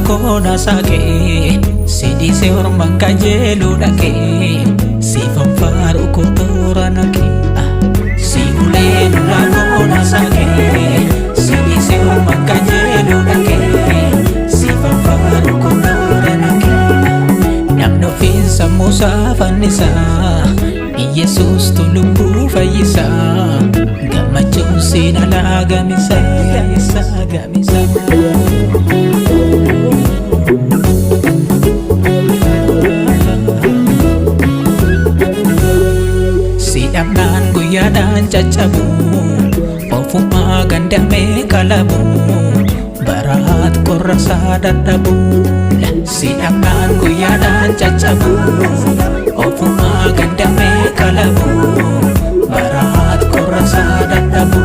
kona sake sidise orman kajelu dake si fanfaru kotora nake si ulen la kona sake sidise orman kajelu dake si fanfaru kotora nake namno finsa musa fanisa Yesus tulumbu fayyisa gammachuun seenaa gamisa gamisa sidhamnaan guyyaadhaan caccabu ofummaa gandamee qalabu baraat qorrasaa dadhabu sidhamnaan guyyaadhaan caccabu ofummaa gandamee qalabu baraat qorrasaa dadhabu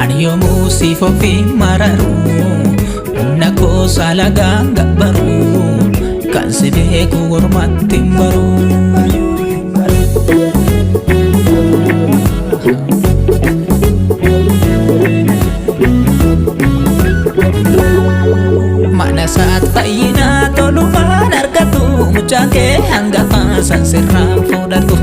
ani yoomuu siif ofiin mararu humna koo saalagaan gabbaru kan si beeku ormatti hin baru mana saat fayyinaa tolumaan argatu mucaan kee hangafaa san sirraan fudhatu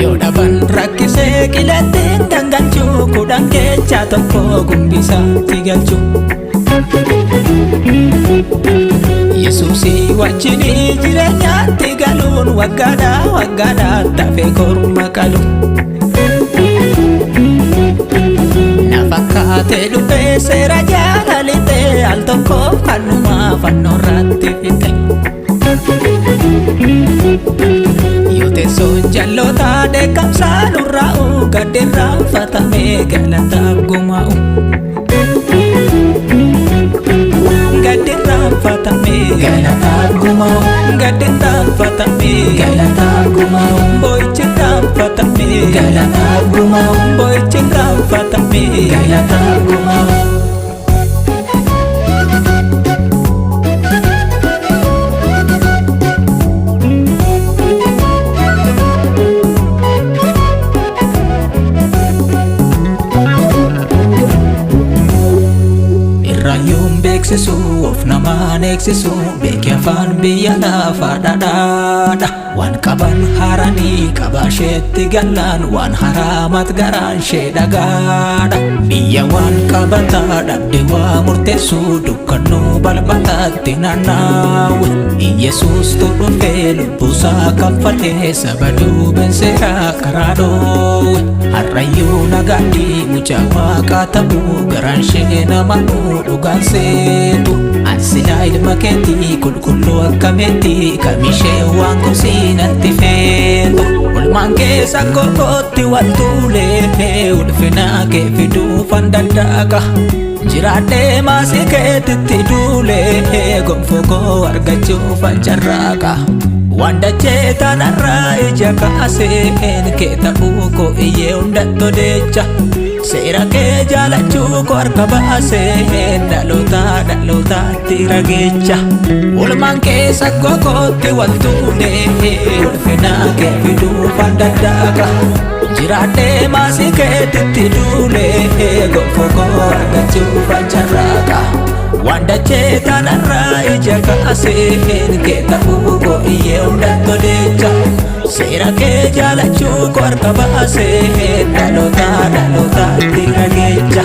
yoo dhaban rakkisee qilatteen gangalchuu kudhan keechaa tokko gumbisaatti galchu Yesuusii wajjinii jireenyaatti galuun waggaadhaa tafee korma qalu fakkaatee dhufee seera jaalalitee al tokkoof kannumaa fannoorratti fixe yoo teessoon jallootaa dheekkamsaa nurraa'u gaddeerraanfatamee galataaf gumaa'u gaddeerraanfatamee galataaf gumaa'u gaddeerraanfatamee galataaf gumaa'u boo'ichirraanfatamee galataaf gumaa'u boo'ichirraanfatamee galataaf gumaa'u beeksisu of namaan eegsisu beeki afaan biyya lafaadhaadhaadha waan qaban haranii qabaasheetti gallaan waan haraamat garaan shee dhagaadha biyya waan qabataa dhabde waa murteessu dukkannuu balbataatti naannaawe Yesuus dhufee lubbuusaa kaffalee saba duubeenseeraa karaa dhoowe harrayyuu nagaadhii mucaa waaqaa ta'uu garaan shee namanuu dhugaan seetu ansilaa ilma keetii qulqulluu akkameetti kamishee waan kursiinatti feetu olmaan keessa kokootti waltuulee ulfinaa kee fiduufan daddaaqa jiraadhee maasii keetitti duulee gonfoo koo argachuufan carraaqa waan dachee tanarraa ija kaaseen kee ta'uu koo iyyee hundatto deecha seera kee jaalachuu koo harka baaseen dhalootaatti rageecha olmaan keessa kokootti waltuulee ulfinaa kee fiduufan daddaaqa jiraadhee maasii keetitti duulee gonfoo koo argachuufan carraaqa waan dachee tanarraa ija kaaseen kee ta'uu koo iyyee hundatto deecha seera kee jaalachuu koo harka baaseen dhalootaatti rageecha